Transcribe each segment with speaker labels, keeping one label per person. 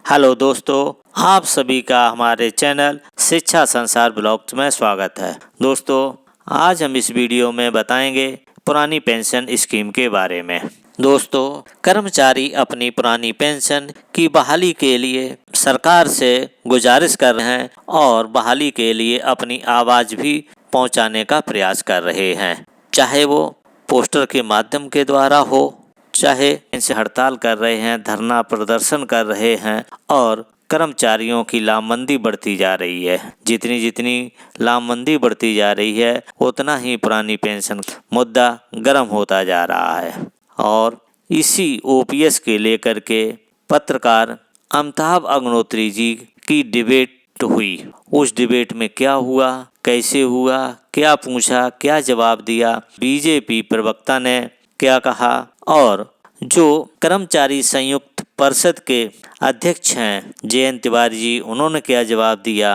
Speaker 1: Hello दोस्तों, आप सभी का हमारे चैनल शिक्षा संसार ब्लॉग्स में स्वागत है। दोस्तों, आज हम इस वीडियो में बताएंगे पुरानी पेंशन स्कीम के बारे में। दोस्तों, कर्मचारी अपनी पुरानी पेंशन की बहाली के लिए सरकार से गुजारिश कर रहे हैं और बहाली के लिए अपनी आवाज़ भी पहुंचाने का प्रयास कर रहे हैं, चाहे वो पोस्टर के माध्यम के द्वारा हो, चाहे इनसे हड़ताल कर रहे हैं, धरना प्रदर्शन कर रहे हैं और कर्मचारियों की लामबंदी बढ़ती जा रही है। जितनी जितनी लामबंदी बढ़ती जा रही है, उतना ही पुरानी पेंशन मुद्दा गर्म होता जा रहा है। और इसी ओपीएस के लेकर के पत्रकार अमिताभ अग्निहोत्री जी की डिबेट हुई। उस डिबेट में क्या हुआ, कैसे हुआ, क्या पूछा, क्या जवाब दिया, बीजेपी प्रवक्ता ने क्या कहा और जो कर्मचारी संयुक्त परिषद के अध्यक्ष हैं जयंत तिवारी जी, उन्होंने क्या जवाब दिया।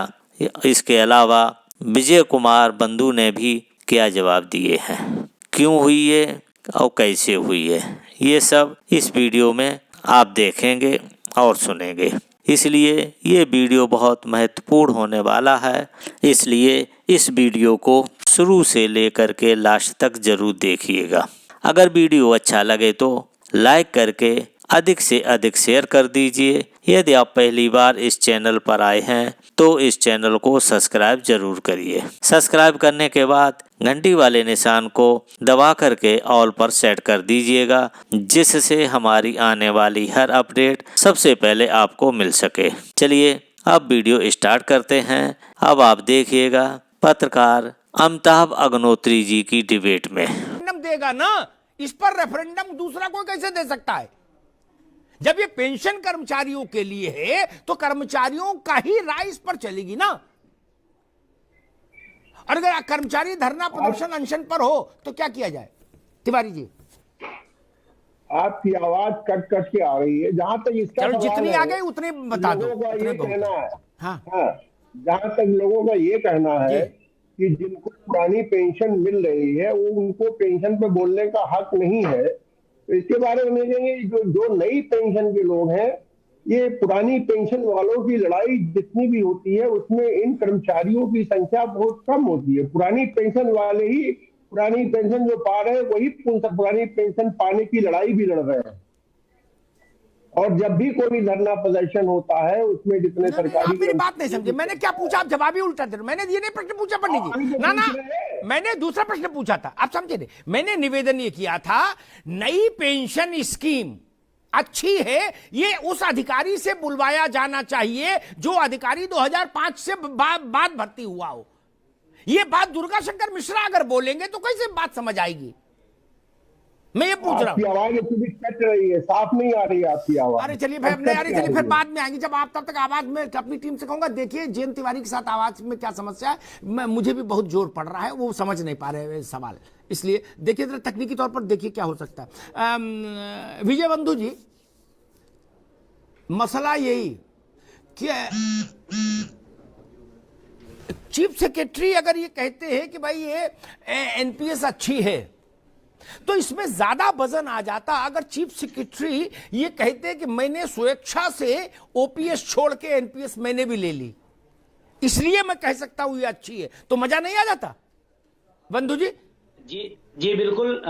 Speaker 1: इसके अलावा विजय कुमार बंधु ने भी क्या जवाब दिए हैं, क्यों हुई है और कैसे हुई है, ये सब इस वीडियो में आप देखेंगे और सुनेंगे। इसलिए ये वीडियो बहुत महत्वपूर्ण होने वाला है, इसलिए इस वीडियो को शुरू से लेकर के लास्ट तक जरूर देखिएगा। अगर वीडियो अच्छा लगे तो लाइक करके अधिक से अधिक शेयर कर दीजिए। यदि आप पहली बार इस चैनल पर आए हैं तो इस चैनल को सब्सक्राइब जरूर करिए। सब्सक्राइब करने के बाद घंटी वाले निशान को दबा करके ऑल पर सेट कर दीजिएगा, जिससे हमारी आने वाली हर अपडेट सबसे पहले आपको मिल सके। चलिए अब वीडियो स्टार्ट करते हैं। अब आप देखिएगा पत्रकार अमिताभ अग्निहोत्री जी की डिबेट में।
Speaker 2: देगा ना, इस पर रेफरेंडम दूसरा कोई कैसे दे सकता है? जब ये पेंशन कर्मचारियों के लिए है तो कर्मचारियों का ही राय इस पर चलेगी ना। और अगर कर्मचारी धरना प्रदर्शन अनशन पर हो तो क्या किया जाए? तिवारी जी,
Speaker 3: आपकी आवाज कट कट के आ रही है। जहां तक इसका
Speaker 2: जितनी आ गई उतने बता दो।
Speaker 3: ये कहना है,
Speaker 2: हाँ,
Speaker 3: जहां तक लोगों का ये कहना है कि जिनको पुरानी पेंशन मिल रही है वो उनको पेंशन पे बोलने का हक नहीं है। तो इसके बारे में देखेंगे जो नई पेंशन के लोग हैं, ये पुरानी पेंशन वालों की लड़ाई जितनी भी होती है उसमें इन कर्मचारियों की संख्या बहुत कम होती है। पुरानी पेंशन वाले ही पुरानी पेंशन जो पा रहे हैं वही पुरानी पेंशन पाने की लड़ाई भी लड़ रहे हैं। और जब भी कोई धरना प्रदर्शन होता है उसमें जितने सरकारी,
Speaker 2: आप मेरी बात नहीं समझे। मैंने क्या पूछा, आप जवाब ही उल्टा दे रहे हो। मैंने ये नहीं प्रश्न पूछा पंडित जी, ना ना, मैंने दूसरा प्रश्न पूछा था, आप समझे नहीं। मैंने निवेदन ये किया था, नई पेंशन स्कीम अच्छी है, ये उस अधिकारी से बुलवाया जाना चाहिए जो अधिकारी 2005 से बाद भर्ती हुआ हो। ये बात दुर्गा शंकर मिश्रा अगर बोलेंगे तो कैसे बात समझ आएगी? मैं ये पूछ रहा हूँ।
Speaker 3: आवाज कट रही है, साफ नहीं आ रही है आपकी आवाज।
Speaker 2: अरे चलिए भाई, नहीं आ रही, चलिए फिर बाद में आएंगे। जब आप तब तक आवाज में अपनी टीम से कहूंगा, देखिए जयंत तिवारी के साथ आवाज में क्या समस्या है, मुझे भी बहुत जोर पड़ रहा है, वो समझ नहीं पा रहे सवाल। इसलिए देखिए जरा तकनीकी तौर पर देखिए क्या हो सकता है। विजय बंधु जी, मसला यही कि चीफ सेक्रेटरी अगर ये कहते हैं कि भाई ये एनपीएस अच्छी है तो इसमें ज्यादा वजन आ जाता अगर चीफ सेक्रेटरी ये कहते कि मैंने स्वेच्छा से ओपीएस छोड़ के एनपीएस मैंने भी ले ली, इसलिए मैं कह सकता हूं ये अच्छी है, तो मजा नहीं आ जाता? बंधु जी
Speaker 4: जी बिल्कुल।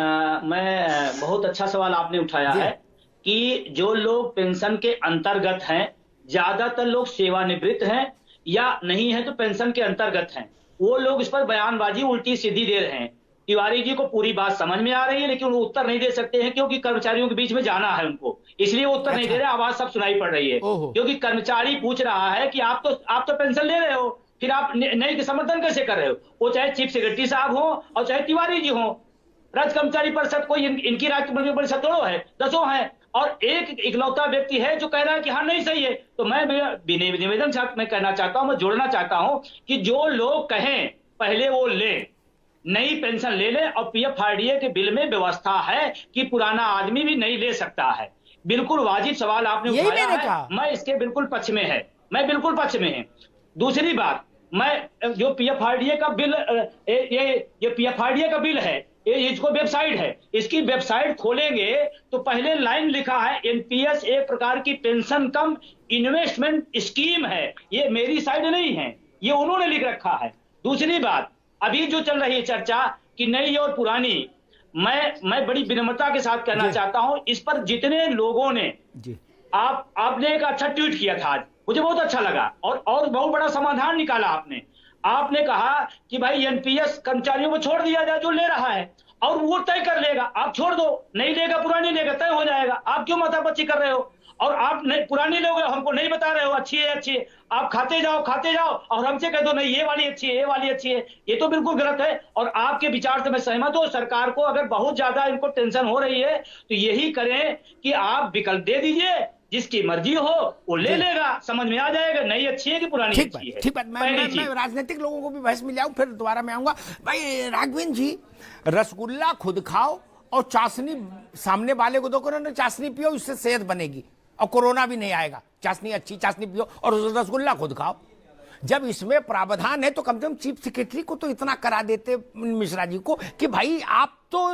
Speaker 4: मैं बहुत अच्छा सवाल आपने उठाया है कि जो लोग पेंशन के अंतर्गत हैं, ज्यादातर लोग सेवानिवृत्त हैं या नहीं है तो पेंशन के अंतर्गत हैं, वो लोग इस पर बयानबाजी उल्टी सीधी दे रहे हैं। तिवारी जी को पूरी बात समझ में आ रही है लेकिन वो उत्तर नहीं दे सकते हैं क्योंकि कर्मचारियों के बीच में जाना है उनको, इसलिए वो उत्तर नहीं दे रहे। आवाज सब सुनाई पड़ रही है क्योंकि कर्मचारी पूछ रहा है कि आप तो पेंशन ले रहे हो, फिर आप नई के समर्थन कैसे कर रहे हो? वो चाहे चीफ सेक्रेटरी साहब हो और चाहे तिवारी जी हो। राज्य कर्मचारी परिषद कोई इनकी राज्य परिषद दो है, 10 है और एक इकलौता व्यक्ति है जो कह रहा है कि हाँ नहीं सही है। तो मैं निवेदन मैं कहना चाहता हूं, मैं जोड़ना चाहता हूं कि जो लोग कहें पहले वो ले, नई पेंशन ले ले। और पीएफआरडीए के बिल में व्यवस्था है कि पुराना आदमी भी नहीं ले सकता है। बिल्कुल वाजिब सवाल आपने उठाया है, मैं इसके बिल्कुल पक्ष में है, मैं बिल्कुल पक्ष में है। दूसरी बात, मैं जो पीएफआरडीए का बिल, ये पीएफआरडीए का बिल है, ये इसको वेबसाइट है, इसकी वेबसाइट खोलेंगे तो पहले लाइन लिखा है एनपीएस एक प्रकार की पेंशन कम इन्वेस्टमेंट स्कीम है। ये मेरी साइड नहीं है, ये उन्होंने लिख रखा है। दूसरी बात, अभी जो चल रही है चर्चा कि नई और पुरानी, मैं बड़ी विनम्रता के साथ कहना चाहता हूं, इस पर जितने लोगों ने आपने एक अच्छा ट्वीट किया था आज, मुझे बहुत अच्छा लगा और बहुत बड़ा समाधान निकाला आपने। आपने कहा कि भाई एनपीएस कर्मचारियों को छोड़ दिया जाए जो ले रहा है, और वो तय कर लेगा, आप छोड़ दो, नहीं लेगा पुरानी लेगा, तय हो जाएगा। आप क्यों माथापच्ची कर रहे हो? और आप नहीं पुरानी लोगे, हमको नहीं बता रहे हो अच्छी है अच्छी है, आप खाते जाओ और हमसे कह दो नहीं ये वाली अच्छी है, ये वाली अच्छी है। ये तो बिल्कुल गलत है। और आपके विचार से मैं सहमत हूं। सरकार को अगर बहुत ज्यादा इनको टेंशन हो रही है तो यही करें कि आप विकल्प दे दीजिए, जिसकी मर्जी हो वो ले लेगा, समझ में आ जाएगा नई अच्छी है कि पुरानी अच्छी है।
Speaker 2: ठीक बात। मैं राजनीतिक लोगों को भी बहस में लाऊं, फिर दोबारा मैं आऊंगा। भाई राघवेंद्र जी, रसगुल्ला खुद खाओ और चाशनी सामने वाले को दो, कोरोना चाशनी पियो, इससे सेहत बनेगी और कोरोना भी नहीं आएगा। चाशनी अच्छी चाशनी पियो और रसगुल्ला खुद खाओ। जब इसमें प्रावधान है तो कम से कम चीफ सेक्रेटरी को तो इतना करा देते मिश्रा जी को कि भाई आप तो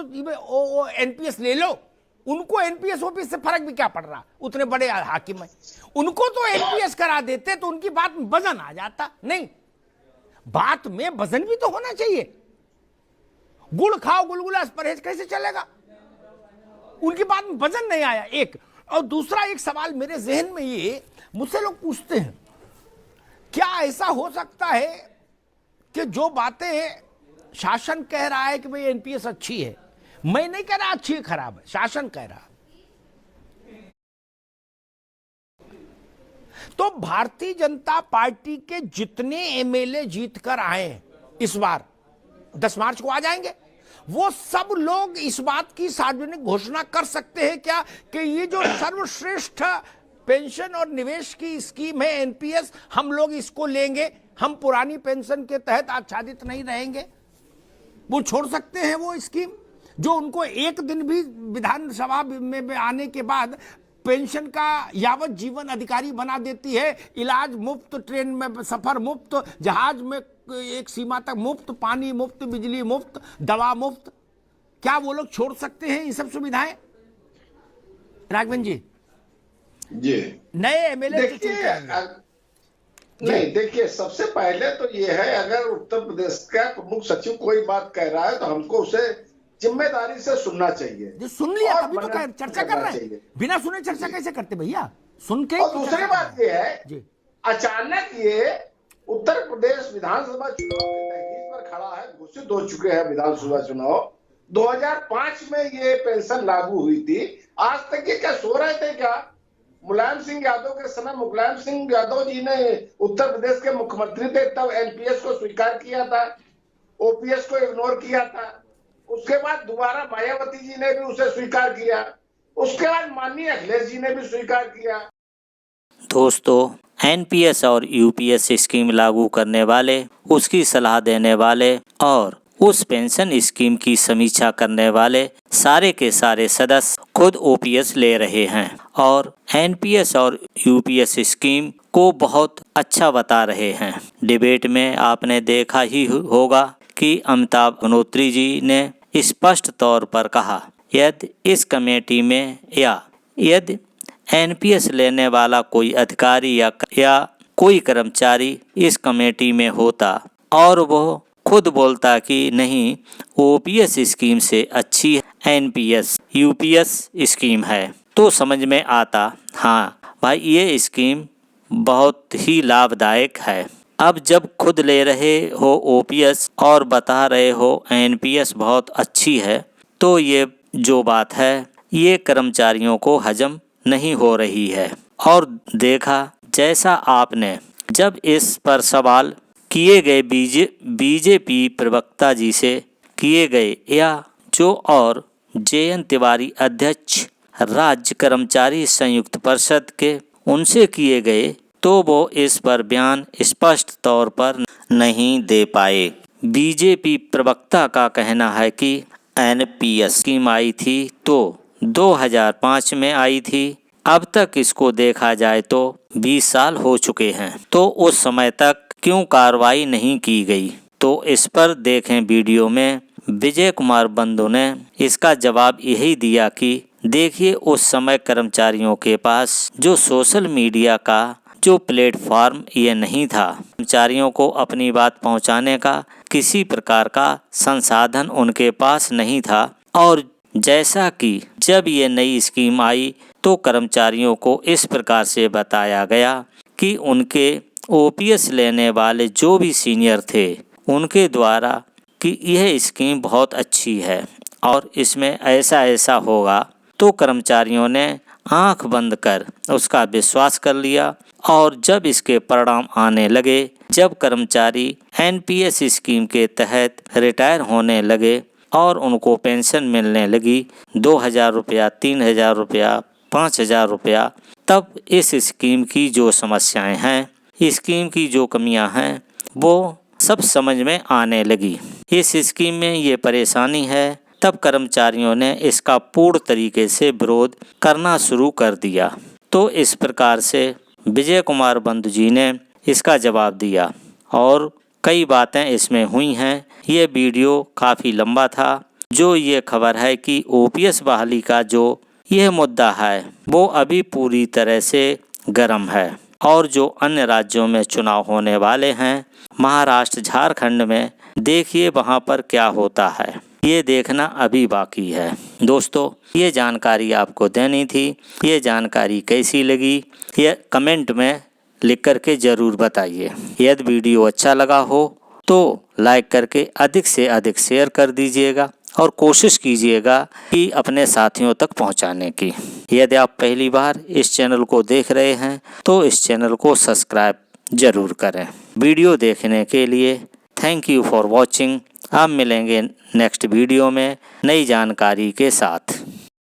Speaker 2: एनपीएस ले लो। उनको एनपीएस ओपीएस से फर्क भी क्या पड़ रहा, उतने बड़े हाकिम है, उनको तो एनपीएस करा देते तो उनकी बात में वजन आ जाता। नहीं, बात में वजन भी तो होना चाहिए। गुड़ खाओ गुलगुला परहेज कैसे चलेगा? उनकी बात में वजन नहीं आया। एक और दूसरा एक सवाल मेरे जहन में ये, मुझसे लोग पूछते हैं क्या ऐसा हो सकता है कि जो बातें शासन कह रहा है कि भाई एनपीएस अच्छी है, मैं नहीं कह रहा अच्छी है खराब है, शासन कह रहा। तो भारतीय जनता पार्टी के जितने एमएलए जीतकर आए इस बार 10 मार्च को आ जाएंगे, वो सब लोग इस बात की सार्वजनिक घोषणा कर सकते हैं क्या कि ये जो सर्वश्रेष्ठ पेंशन और निवेश की स्कीम है एनपीएस, हम लोग इसको लेंगे, हम पुरानी पेंशन के तहत आच्छादित नहीं रहेंगे? वो छोड़ सकते हैं वो स्कीम जो उनको एक दिन भी विधानसभा में आने के बाद पेंशन का यावत जीवन अधिकारी बना देती है। इलाज मुफ्त, ट्रेन में सफर मुफ्त, जहाज में एक सीमा तक मुफ्त, पानी मुफ्त, बिजली मुफ्त, दवा मुफ्त। क्या वो लोग छोड़ सकते हैं ये सब सुविधाएं? राघवेंद्र जी नए एमएलए
Speaker 5: नहीं, देखिए सबसे पहले तो ये है, अगर उत्तर प्रदेश का प्रमुख सचिव कोई बात कह रहा है तो हमको उसे जिम्मेदारी से सुनना चाहिए।
Speaker 2: जो सुन लिया तभी तो चर्चा कर रहे हैं, बिना सुने चर्चा कैसे करते भैया? सुन के।
Speaker 5: और दूसरी बात ये है, अचानक ये उत्तर प्रदेश विधानसभा चुनाव के तहरीर पर खड़ा है, घोषित हो चुके हैं विधानसभा चुनाव। 2005 में ये पेंशन लागू हुई थी, आज तक ये क्या सो रहे थे क्या? मुलायम सिंह यादव के समय मुलायम सिंह यादव जी ने उत्तर प्रदेश के मुख्यमंत्री थे, तब एनपीएस को स्वीकार किया था, ओपीएस को इग्नोर किया था। उसके बाद दोबारा मायावती जी ने भी उसे स्वीकार किया, उसके बाद माननीय अखिलेश जी ने भी स्वीकार किया।
Speaker 1: दोस्तों, एनपीएस और यूपीएस स्कीम लागू करने वाले, उसकी सलाह देने वाले और उस पेंशन स्कीम की समीक्षा करने वाले सारे के सारे सदस्य खुद ओपीएस ले रहे हैं और एनपीएस और यूपीएस स्कीम को बहुत अच्छा बता रहे हैं। डिबेट में आपने देखा ही होगा कि अमिताभ अग्निहोत्री जी ने स्पष्ट तौर पर कहा, यदि इस कमेटी में यदि एनपीएस लेने वाला कोई अधिकारी या कोई कर्मचारी इस कमेटी में होता और वो खुद बोलता कि नहीं ओपीएस स्कीम से अच्छी एनपीएस यूपीएस स्कीम है, तो समझ में आता हाँ भाई ये स्कीम बहुत ही लाभदायक है। अब जब खुद ले रहे हो ओपीएस और बता रहे हो एनपीएस बहुत अच्छी है, तो ये जो बात है ये कर्मचारियों को हजम नहीं हो रही है। और देखा जैसा आपने जब इस पर सवाल किए गए बीजेपी प्रवक्ता जी से किए गए या जो और जेएन तिवारी अध्यक्ष राज्य कर्मचारी संयुक्त परिषद के उनसे किए गए, तो वो इस पर बयान स्पष्ट तौर पर नहीं दे पाए। बीजेपी प्रवक्ता का कहना है कि एनपीएस स्कीम आई थी तो 2005 में आई थी, अब तक इसको देखा जाए तो 20 साल हो चुके हैं, तो उस समय तक क्यों कार्रवाई नहीं की गई? तो इस पर देखें वीडियो में विजय कुमार बंधु ने इसका जवाब यही दिया कि देखिए, उस समय कर्मचारियों के पास जो सोशल मीडिया का जो प्लेटफॉर्म ये नहीं था, कर्मचारियों को अपनी बात पहुंचाने का किसी प्रकार का संसाधन उनके पास नहीं था। और जैसा कि जब ये नई स्कीम आई तो कर्मचारियों को इस प्रकार से बताया गया कि उनके ओपीएस लेने वाले जो भी सीनियर थे उनके द्वारा कि यह स्कीम बहुत अच्छी है और इसमें ऐसा ऐसा होगा, तो कर्मचारियों ने आंख बंद कर उसका विश्वास कर लिया। और जब इसके परिणाम आने लगे, जब कर्मचारी एनपीएस स्कीम के तहत रिटायर होने लगे और उनको पेंशन मिलने लगी 2000 रुपया, 3000 रुपया, 5000 रुपया, तब इस स्कीम की जो समस्याएं हैं, स्कीम की जो कमियां हैं, वो सब समझ में आने लगी। इस स्कीम में ये परेशानी है। तब कर्मचारियों ने इसका पूर्ण तरीके से विरोध करना शुरू कर दिया। तो इस प्रकार से विजय कुमार बंधु जी ने इसका जवाब दिया और कई बातें इसमें हुई हैं। ये वीडियो काफ़ी लंबा था। जो ये खबर है कि ओपीएस बहाली का जो यह मुद्दा है वो अभी पूरी तरह से गर्म है और जो अन्य राज्यों में चुनाव होने वाले हैं, महाराष्ट्र, झारखंड में, देखिए वहाँ पर क्या होता है, ये देखना अभी बाकी है। दोस्तों, ये जानकारी आपको देनी थी। ये जानकारी कैसी लगी ये कमेंट में लिख करके ज़रूर बताइए। यदि वीडियो अच्छा लगा हो तो लाइक करके अधिक से अधिक शेयर कर दीजिएगा और कोशिश कीजिएगा कि अपने साथियों तक पहुंचाने की। यदि आप पहली बार इस चैनल को देख रहे हैं तो इस चैनल को सब्सक्राइब ज़रूर करें। वीडियो देखने के लिए थैंक यू फॉर वॉचिंग। आप मिलेंगे नेक्स्ट वीडियो में नई जानकारी के साथ।